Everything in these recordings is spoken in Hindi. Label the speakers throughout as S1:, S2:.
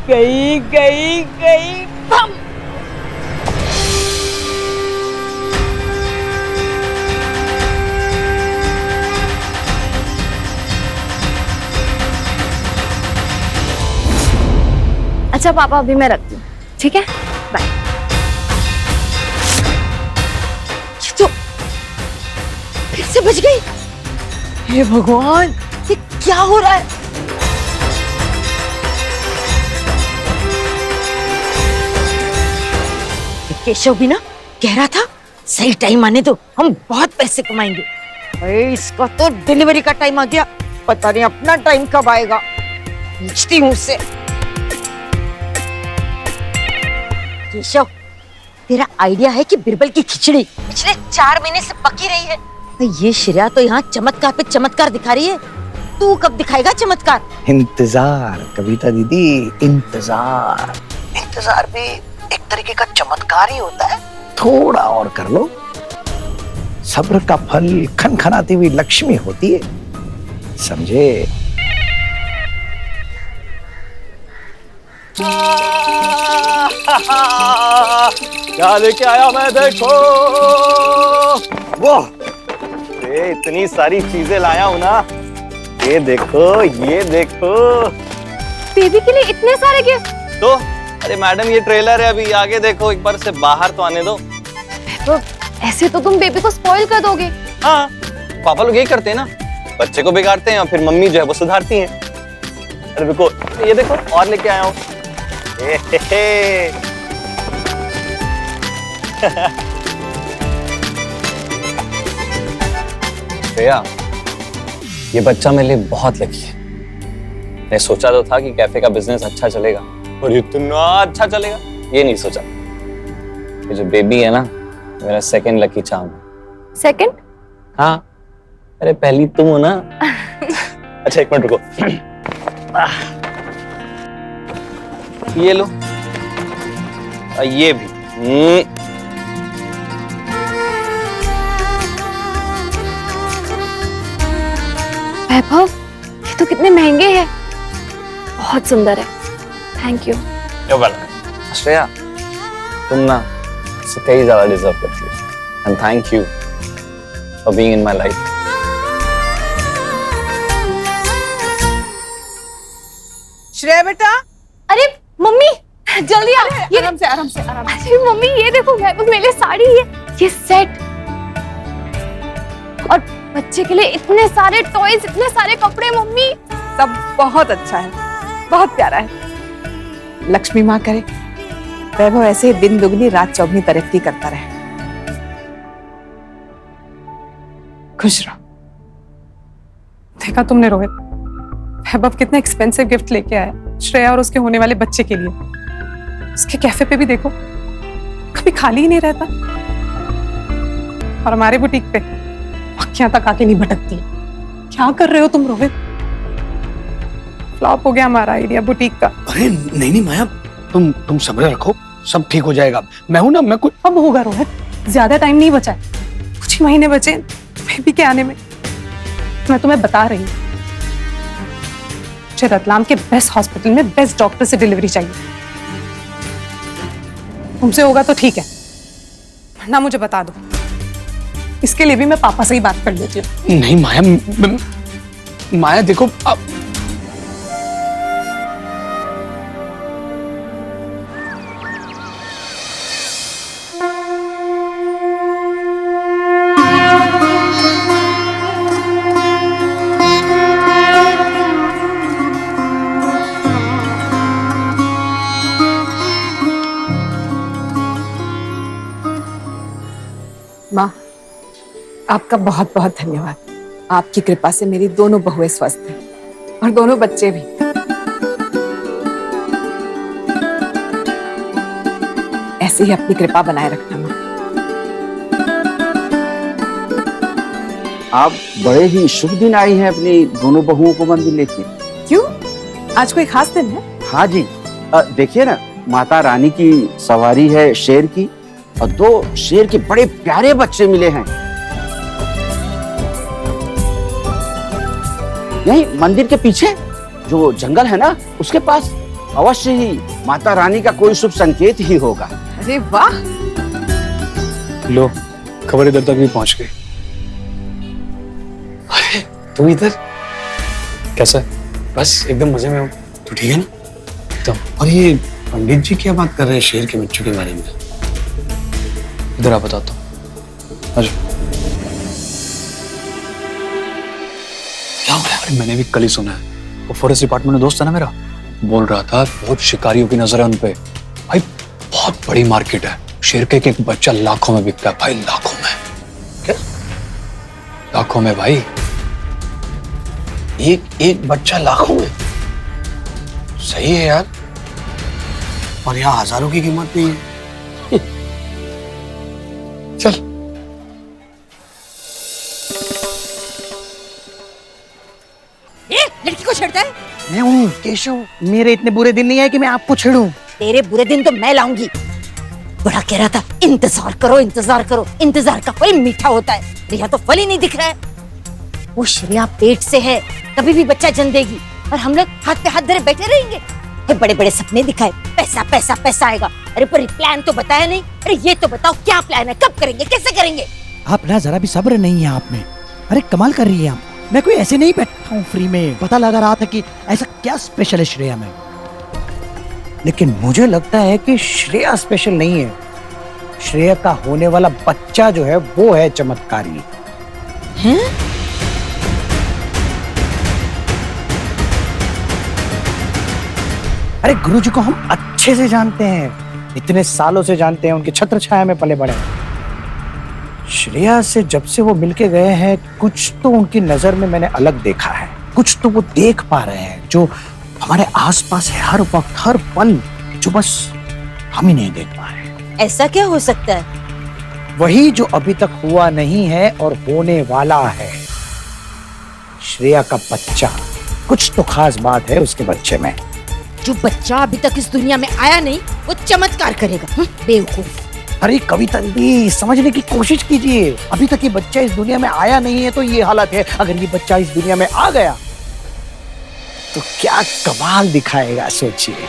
S1: गई गई गई बम।
S2: अच्छा पापा, अभी मैं रखती हूँ, ठीक है, बाय। ये तो फिर से बच गई। हे भगवान, ये क्या हो रहा है? केशव भी ना कह रहा था सही टाइम आने दो, हम बहुत पैसे कमाएंगे। अरे इसका तो डिलीवरी का टाइम आ गया, पता नहीं अपना टाइम कब आएगा। पूछती हूँ उससे। केशव, तेरा आइडिया है कि बिरबल की खिचड़ी पिछले 4 महीने से पकी रही है। ये श्रेया तो यहाँ चमत्कार पे चमत्कार दिखा रही है। तू कब दिखाएगा चमत्कार?
S3: इंतजार कविता दीदी, इंतजार। इंतजार भी एक तरीके का चमत्कार ही होता है। थोड़ा और कर लो, सब्र का फल खनखनाती हुई लक्ष्मी होती है, समझे?
S4: क्या लेके आया मैं, देखो। वो इतनी सारी चीजें लाया हूं ना। ये देखो, ये देखो।
S2: बेबी के लिए इतने सारे गिफ्ट?
S4: तो अरे मैडम, ये ट्रेलर है, अभी आगे देखो, एक बार से बाहर तो आने दो।
S2: तो ऐसे तो तुम बेबी को स्पॉइल कर दोगे।
S4: हाँ, पापा लोग यही करते हैं ना, बच्चे को बिगाड़ते हैं और फिर मम्मी जो है वो सुधारती हैं। अरे रुको, ये देखो और लेके आया हूँ। श्रेया, ये बच्चा मेरे लिए बहुत लकी है। मैं सोचा तो था कि कैफे का बिजनेस अच्छा चलेगा और इतना अच्छा चलेगा, ये नहीं सोचा। ये जो बेबी है ना, मेरा सेकंड लकी चार्म।
S2: सेकंड?
S4: हाँ, अरे पहली तुम हो ना। अच्छा एक मिनट रुको। ये लो, ये भी।
S2: वैभव, ये तो कितने महंगे हैं। बहुत सुंदर है, थैंक यू।
S4: श्रेया, तुम ना इससे कई ज्यादा डिजर्व करती हो, and thank you for being in my life.
S1: Shreya बेटा।
S2: अरे मम्मी, जल्दी आ। ये
S1: आराम से आराम से आराम से।
S2: अरे मम्मी, ये देखो, वैभव मेरे लिए साड़ी है, ये सेट, और बच्चे के लिए इतने सारे टॉयज, इतने सारे कपड़े। मम्मी,
S1: सब बहुत अच्छा है, बहुत प्यारा है। लक्ष्मी माँ करे वैभव ऐसे दिन दुगनी रात चौगनी तरक्की करता रहे।
S5: खुश रहो। देखा तुमने रोहित, वैभव कितना एक्सपेंसिव गिफ्ट लेके आया श्रेया और उसके होने वाले बच्चे के लिए। उसके कैफे पे भी देखो, कभी खाली ही नहीं रहता, और हमारे बुटीक पे पक्कियां तक आके नहीं भटकती। क्या कर रहे हो तुम रोहित? फ्लॉप हो गया हमारा आइडिया बुटीक का।
S3: अरे नहीं नहीं माया, तुम सब्र रखो, सब ठीक हो जाएगा। मैं हूं ना, मैं कुछ।
S5: अब होगा रोहित, ज्यादा टाइम नहीं बचा है, कुछ ही महीने बचे बेबी के आने में। मैं तुम्हें बता रही हूँ, मुझे रतलाम के बेस्ट हॉस्पिटल में बेस्ट डॉक्टर से डिलीवरी चाहिए। तुमसे होगा तो ठीक है, वरना मुझे बता दो। इसके लिए भी मैं पापा से ही बात कर लेती हूँ।
S3: नहीं माया, माया देखो अब।
S1: माँ, आपका बहुत बहुत धन्यवाद। आपकी कृपा से मेरी दोनों बहुएं स्वस्थ हैं और दोनों बच्चे भी। ऐसे ही अपनी कृपा बनाए रखना माँ।
S6: आप बड़े ही शुभ दिन आई हैं अपनी दोनों बहुओं को मंदिर लेके।
S1: क्यों, आज कोई खास दिन है?
S6: हाँ जी, देखिए ना, माता रानी की सवारी है शेर की, और 2 शेर के बड़े प्यारे बच्चे मिले हैं। यही मंदिर के पीछे जो जंगल है ना, उसके पास अवश्य ही माता रानी का कोई शुभ संकेत ही होगा।
S1: अरे वाह,
S7: लो खबर इधर तक भी पहुंच गई। अरे तुम इधर कैसा है? बस एकदम मजे में हूँ। तू ठीक है ना? एकदम। और ये पंडित जी क्या बात कर रहे हैं शेर के बच्चों के बारे में? इधर आप बताता हूँ। अच्छा क्या हो गया? अरे मैंने भी कल ही सुना है, वो फॉरेस्ट डिपार्टमेंट में दोस्त है ना मेरा, बोल रहा था बहुत शिकारियों की नजर है उन पे। भाई बहुत बड़ी मार्केट है, शेर का एक बच्चा लाखों में बिकता है भाई, लाखों में।
S3: क्या?
S7: लाखों में भाई,
S3: एक बच्चा लाखों में?
S7: सही है यार।
S3: और यहाँ हजारों की कीमत नहीं है।
S7: चल
S2: लड़की को छेड़ता है?
S3: मैं हूँ केशव, मेरे इतने बुरे दिन नहीं आए कि मैं आपको छेड़ूं।
S2: तेरे बुरे दिन तो मैं लाऊंगी। बड़ा कह रहा था इंतजार करो, इंतजार करो, इंतजार का फल मीठा होता है। रिया तो फल ही नहीं दिख रहा है। वो श्रेया पेट से है, कभी भी बच्चा जन्म देगी और हम लोग हाथ पे हाथ धरे बैठे रहेंगे। बड़े बड़े सपने दिखाए, पैसा पैसा पैसा आएगा। अरे पर प्लान तो बताया नहीं। अरे ये तो बताओ क्या प्लान है, कब करेंगे, कैसे करेंगे?
S8: आप ना जरा भी सब्र नहीं है आप में। अरे कमाल कर रही है आप। मैं कोई ऐसे नहीं बैठा हूँ फ्री में, पता लगा रहा था कि ऐसा क्या स्पेशल है श्रेया में।
S3: लेकिन मुझे लगता है कि श्रेया स्पेशल नहीं है। श्रेया का होने वाला बच्चा जो है वो है चमत्कारी।
S2: हैं?
S3: अरे गुरुजी को हम अच्छे से जानते हैं, इतने सालों से जानते हैं, उनके छत्र छाया में पले बड़े हैं। श्रेया से जब से वो मिलके गए हैं, कुछ तो उनकी नजर में मैंने अलग देखा है। कुछ तो वो देख पा रहे हैं जो हमारे आसपास है हर वक्त, हर पल, जो बस हम ही नहीं देख पा रहे।
S2: ऐसा क्या हो सकता है?
S3: वही जो अभी तक हुआ नहीं है और होने वाला है। श्रेया का बच्चा, कुछ तो खास बात है उसके बच्चे में।
S2: जो बच्चा अभी तक इस दुनिया में आया नहीं, वो चमत्कार करेगा। बेवकूफ।
S3: अरे कविता दीदी, समझने की कोशिश कीजिए। अभी तक ये बच्चा इस दुनिया में आया नहीं है तो ये हालत है। अगर ये बच्चा इस दुनिया में आ गया तो क्या कमाल दिखाएगा, सोचिए।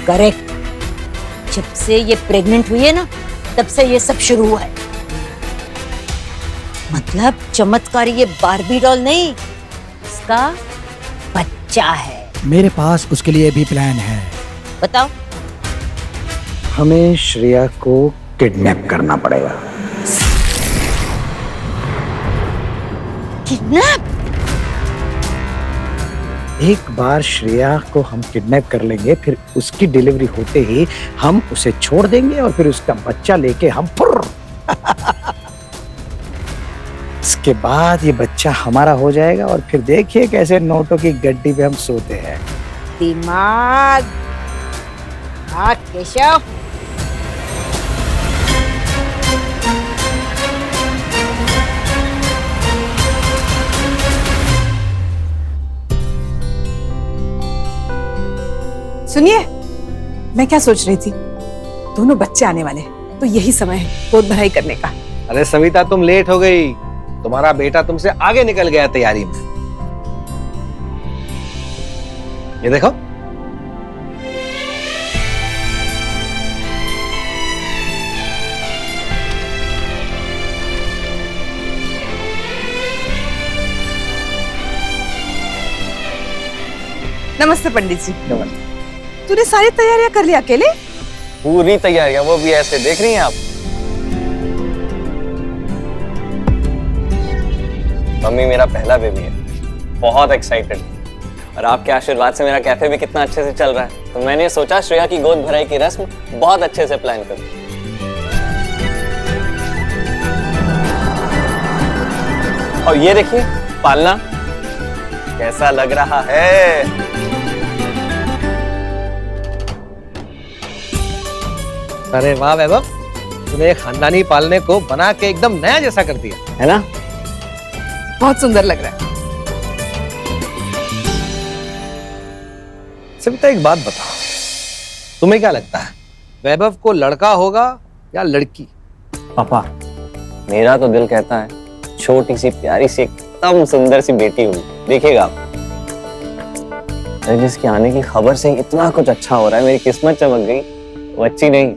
S2: करेक्ट। जब से ये प्रेग्नेंट हुई है ना, तब से ये सब शुरू हुआ है। मतलब चमत्कारी ये बार्बी डॉल नहीं, इसका बच्चा है।
S8: मेरे पास उसके लिए भी प्लान है।
S2: बताओ।
S3: हमें श्रेया को किडनैप करना पड़ेगा।
S2: किडनैप?
S3: एक बार श्रेया को हम किडनैप कर लेंगे, फिर उसकी डिलीवरी होते ही हम उसे छोड़ देंगे और फिर उसका बच्चा लेके हम फुर्र। इसके बाद ये बच्चा हमारा हो जाएगा और फिर देखिए कैसे नोटों की गड्डी पे हम सोते हैं।
S2: दिमाग। हाँ केशव।
S1: सुनिए, मैं क्या सोच रही थी, दोनों बच्चे आने वाले हैं, तो यही समय है गोद भराई करने का।
S9: अरे सविता, तुम लेट हो गई। तुम्हारा बेटा तुमसे आगे निकल गया तैयारी में। ये देखो।
S1: नमस्ते पंडित जी।
S9: नमस्ते।
S1: तूने सारी तैयारियां कर ली अकेले?
S4: पूरी तैयारियां, वो भी ऐसे देख रही हैं आप। मम्मी मेरा पहला बेबी है, बहुत एक्साइटेड। और आपके आशीर्वाद से मेरा कैफे भी कितना अच्छे से चल रहा है, तो मैंने सोचा श्रेया की गोद भराई की रस्म बहुत अच्छे से प्लान करूं। और ये देखिए पालना कैसा लग रहा है।
S9: अरे वाह वैभव, तूने खानदानी पालने को बना के एकदम नया जैसा कर दिया
S4: है ना?
S1: बहुत सुंदर लग रहा है।
S9: सविता एक बात बताओ, तुम्हें क्या लगता है वैभव को लड़का होगा या लड़की?
S4: पापा मेरा तो दिल कहता है छोटी सी प्यारी सी एकदम सुंदर सी बेटी हुई, देखिएगा आप। जिसके आने की खबर से इतना कुछ अच्छा हो रहा है, मेरी किस्मत चमक गई। वो अच्छी नहीं,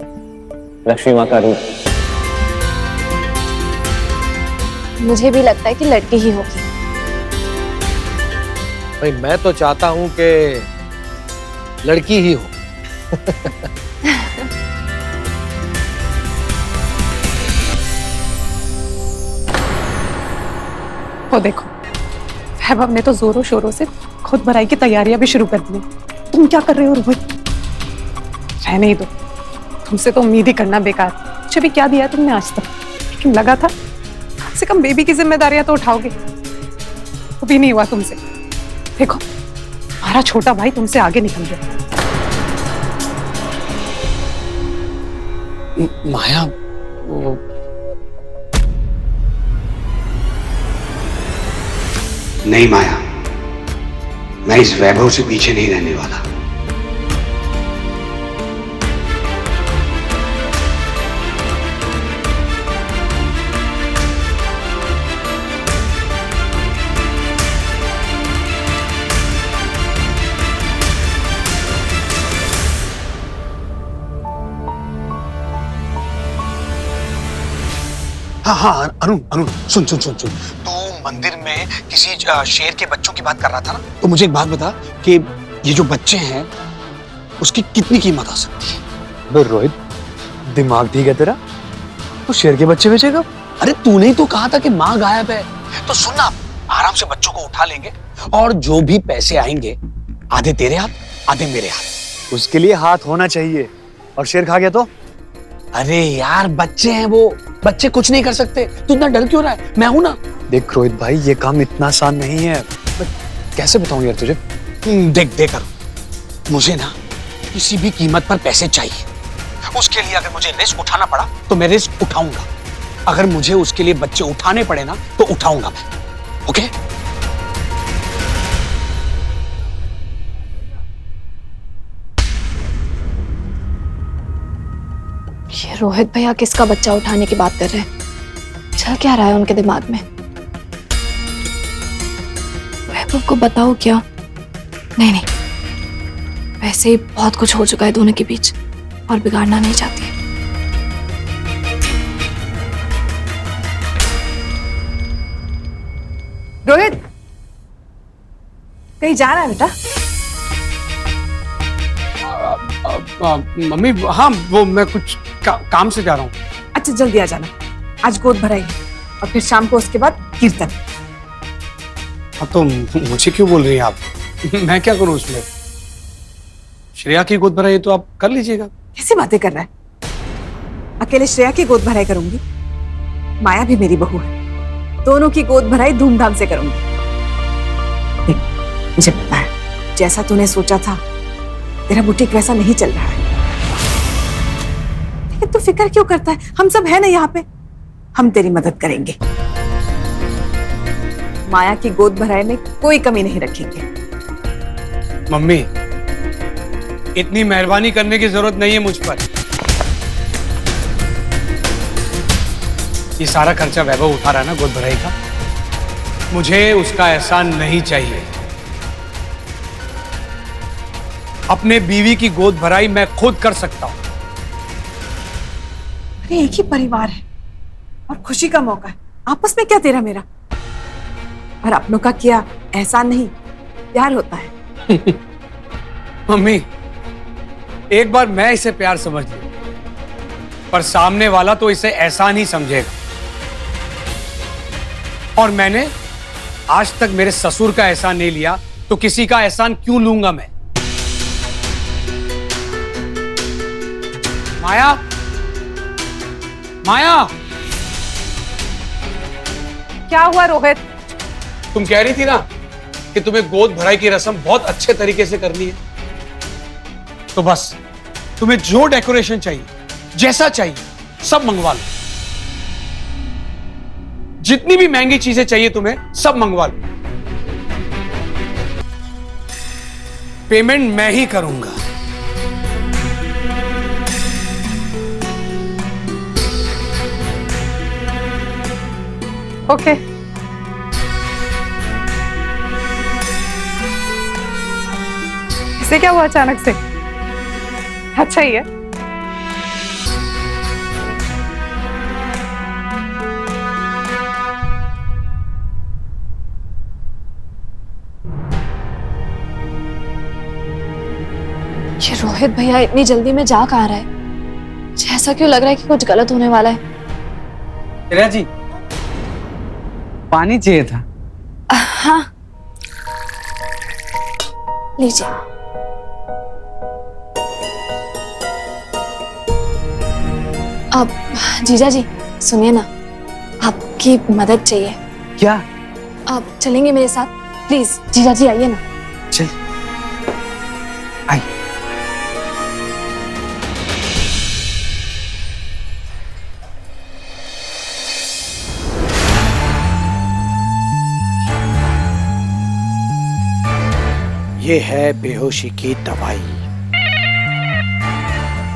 S4: लक्ष्मी माँ का रूप।
S10: मुझे भी लगता है कि लड़की ही होगी।
S9: भाई मैं तो चाहता हूं कि लड़की ही हो।
S5: वो देखो वैभव ने तो जोरों शोरों से खुद भराई की तैयारियां भी शुरू कर दी। तुम क्या कर रहे हो रोहित? रहने ही दो, तुमसे तो उम्मीद ही करना बेकार। मुझे भी क्या दिया तुमने आज तक, लेकिन लगा था कम से कम बेबी की जिम्मेदारियां तो उठाओगे, वो भी नहीं हुआ तुमसे। देखो हमारा छोटा भाई तुमसे आगे निकल गया।
S7: माया वो
S11: नहीं माया, मैं इस वैभव से पीछे नहीं रहने वाला।
S7: हाँ हाँ अरुण अरुण सुन सुन सुन सुन, तू मंदिर में किसी शेर के बच्चों की बात कर रहा था ना, तो मुझे एक बात बता कि ये जो बच्चे हैं उसकी कितनी कीमत आ सकती है?
S12: अबे रोहित, दिमाग ठीक है तेरा? तो शेर के बच्चे बेचेगा?
S7: अरे तूने ही तो कहा था कि माँ गायब है। तो सुन ना, आराम से बच्चों को उठा लेंगे और जो भी पैसे आएंगे आधे तेरे हाथ आधे मेरे हाथ।
S12: उसके लिए हाथ होना चाहिए, और शेर खा गया तो?
S7: अरे यार बच्चे हैं वो, बच्चे कुछ नहीं कर सकते। तू इतना डर क्यों रहा है? मैं हूं ना।
S12: देख रोहित भाई, ये काम इतना आसान नहीं है। कैसे बताऊं यार तुझे?
S7: देख देख मुझे ना किसी भी कीमत पर पैसे चाहिए। उसके लिए अगर मुझे रिस्क उठाना पड़ा तो मैं रिस्क उठाऊंगा। अगर मुझे उसके लिए बच्चे उठाने पड़े ना तो उठाऊंगा मैं। ओके?
S10: ये रोहित भैया किसका बच्चा उठाने की बात कर रहे हैं? चल क्या रहा है उनके दिमाग में? वैभव को बताओ क्या? नहीं नहीं, वैसे ही बहुत कुछ हो चुका है दोनों के बीच और बिगाड़ना नहीं चाहती।
S1: रोहित कहीं जा रहा है बेटा?
S7: मम्मी हाँ, वो मैं कुछ काम से जा रहा हूँ।
S1: अच्छा जल्दी आ जाना, आज गोद भराई और फिर शाम को उसके बाद कीर्तन।
S7: हाँ तो मुझे क्यों बोल रही हैं आप? मैं क्या करूँ उसमें? श्रेया की गोद भराई तो आप कर लीजिएगा।
S1: कैसी बातें कर रहा है? अकेले श्रेया की गोद भराई करूंगी? माया भी मेरी बहू है, दोनों की गोद भराई धूमधाम से करूंगी। देख, मुझे पता है जैसा तूने सोचा था तेरा बुटीक वैसा नहीं चल रहा है, लेकिन तू फिक्र क्यों करता है? हम सब है ना यहाँ पे, हम तेरी मदद करेंगे। माया की गोद भराई में कोई कमी नहीं रखेंगे।
S7: मम्मी इतनी मेहरबानी करने की जरूरत नहीं है मुझ पर। ये सारा खर्चा वैभव उठा रहा है ना गोद भराई का, मुझे उसका एहसान नहीं चाहिए। अपने बीवी की गोद भराई मैं खुद कर सकता हूं।
S1: अरे एक ही परिवार है और खुशी का मौका है, आपस में क्या तेरा मेरा? और अपनों का किया एहसान नहीं, प्यार होता है।
S7: मम्मी एक बार मैं इसे प्यार समझ लूं, पर सामने वाला तो इसे एहसान ही समझेगा। और मैंने आज तक मेरे ससुर का एहसान नहीं लिया,
S12: तो किसी का एहसान क्यों लूंगा मैं? माया, माया,
S5: क्या हुआ रोहित?
S12: तुम कह रही थी ना कि तुम्हें गोद भराई की रस्म बहुत अच्छे तरीके से करनी है, तो बस तुम्हें जो डेकोरेशन चाहिए, जैसा चाहिए, सब मंगवा लो। जितनी भी महंगी चीजें चाहिए तुम्हें, सब मंगवा लो। पेमेंट मैं ही करूंगा।
S5: ओके। इसे क्या हुआ अचानक से? अच्छा ही है।
S10: ये रोहित भैया इतनी जल्दी में जा कहाँ रहा है? मुझे ऐसा क्यों लग रहा है कि कुछ गलत होने वाला है?
S9: श्रेया जी, पानी चाहिए था।
S10: हाँ, लीजिए। अब जीजा जी सुनिए ना, आपकी मदद चाहिए।
S3: क्या?
S10: आप चलेंगे मेरे साथ? प्लीज जीजा जी आइए ना।
S3: चल आई। ये है बेहोशी की दवाई।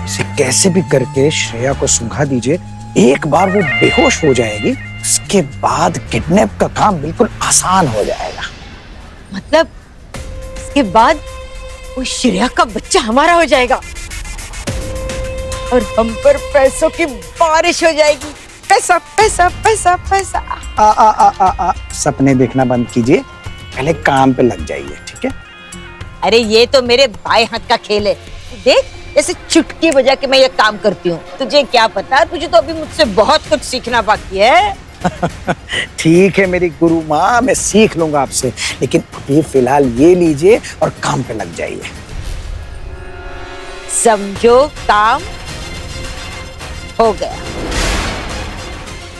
S3: इसे कैसे भी करके श्रेया को सुंघा दीजिए, एक बार वो बेहोश हो जाएगी, उसके बाद किडनैप का काम बिल्कुल आसान हो जाएगा।
S2: मतलब इसके बाद वो श्रेया का बच्चा हमारा हो जाएगा और हम पर पैसों की बारिश हो जाएगी। पैसा पैसा पैसा पैसा।
S3: सपने देखना बंद कीजिए, पहले काम पे लग जाइए, ठीक है?
S2: अरे ये तो मेरे बाएं हाथ का खेल है। देख ऐसे चुटकी बजा के मैं ये काम करती हूँ। तुझे क्या पता, तुझे तो अभी मुझसे बहुत कुछ सीखना बाकी है।
S3: ठीक है मेरी गुरु माँ, मैं सीख लूंगा आपसे, लेकिन अभी फिलहाल ये लीजिए और काम पे लग जाइए।
S2: समझो काम हो गया।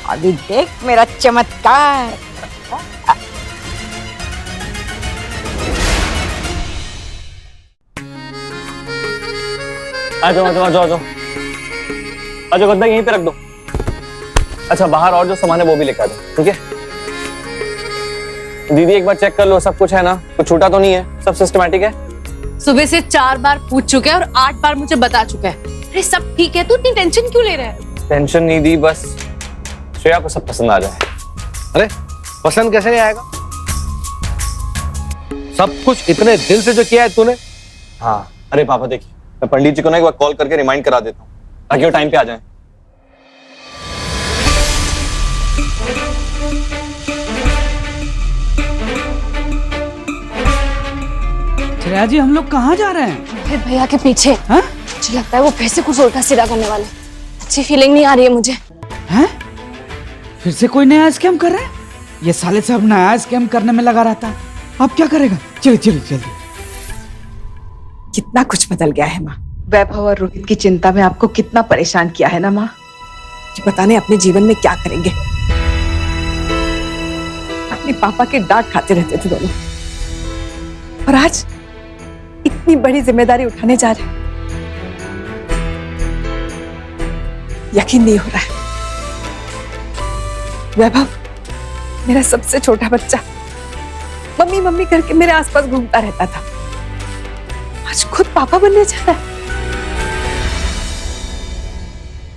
S2: अभी देख मेरा चमत्कार।
S4: आ जाओ आ जाओ आ जाओ आ जाओ आ जाओ, गद्दा यहीं पे रख दो। अच्छा बाहर और जो सामान है वो भी लेकर आ दो, ठीक है? दीदी एक बार चेक कर लो, सब कुछ है ना? कुछ छूटा तो नहीं है? सब सिस्टमैटिक है?
S10: सुबह से 4 बार पूछ चुके हैं और 8 बार मुझे बता चुका है। अरे सब ठीक है, तू इतनी टेंशन क्यों ले रहा है?
S4: टेंशन नहीं दी, बस श्रेया को सब पसंद आ जाए।
S9: अरे पसंद कैसे नहीं आएगा? सब कुछ इतने दिल से जो किया है तूने।
S4: हाँ अरे पापा देखिए, मैं पंडित जी को ना एक बार कॉल करके रिमाइंड करा देता हूँ ताकि वो टाइम पे आ जाए।
S8: श्रेया जी, हम लोग कहाँ जा रहे हैं?
S10: रोहित भैया के पीछे।
S8: हाँ?
S10: मुझे लगता है वो फिर से कुछ उल्टा सीधा करने वाले। अच्छी फीलिंग नहीं आ रही है मुझे।
S8: हैं? फिर से कोई नया स्कैम कर रहा है? ये साले सब नया स्कैम करने में लगा रहता है। अब क्या करेगा? चलिए चलिए चलिए।
S1: कितना कुछ बदल गया है माँ। वैभव और रोहित की चिंता में आपको कितना परेशान किया है ना माँ, कि पता नहीं अपने जीवन में क्या करेंगे। अपने पापा के डांट खाते रहते थे दोनों, और आज इतनी बड़ी जिम्मेदारी उठाने जा रहे हैं। यकीन नहीं हो रहा है। वैभव मेरा सबसे छोटा बच्चा मम्मी मम्मी करके मेरे आसपास घूमता रहता था, आज खुद पापा बनने जा रहा है।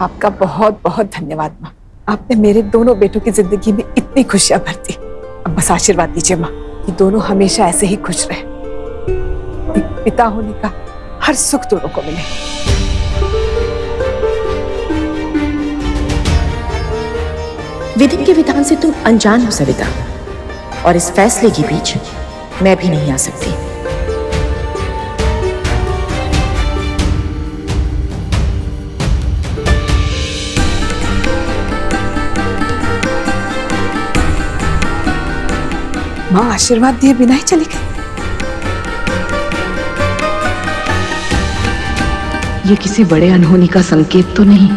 S1: आपका बहुत बहुत धन्यवाद माँ, आपने मेरे दोनों बेटों की जिंदगी में इतनी खुशियां भर दी। अब बस आशीर्वाद दीजिए माँ कि दोनों हमेशा ऐसे ही खुश रहे, एक पिता होने का हर सुख दोनों को मिले।
S13: विधि के विधान से तुम अनजान हो सविता, और इस फैसले के बीच मैं भी नहीं आ सकती।
S1: माँ आशीर्वाद दिए बिना ही चली गई।
S13: ये किसी बड़े अनहोनी का संकेत तो नहीं?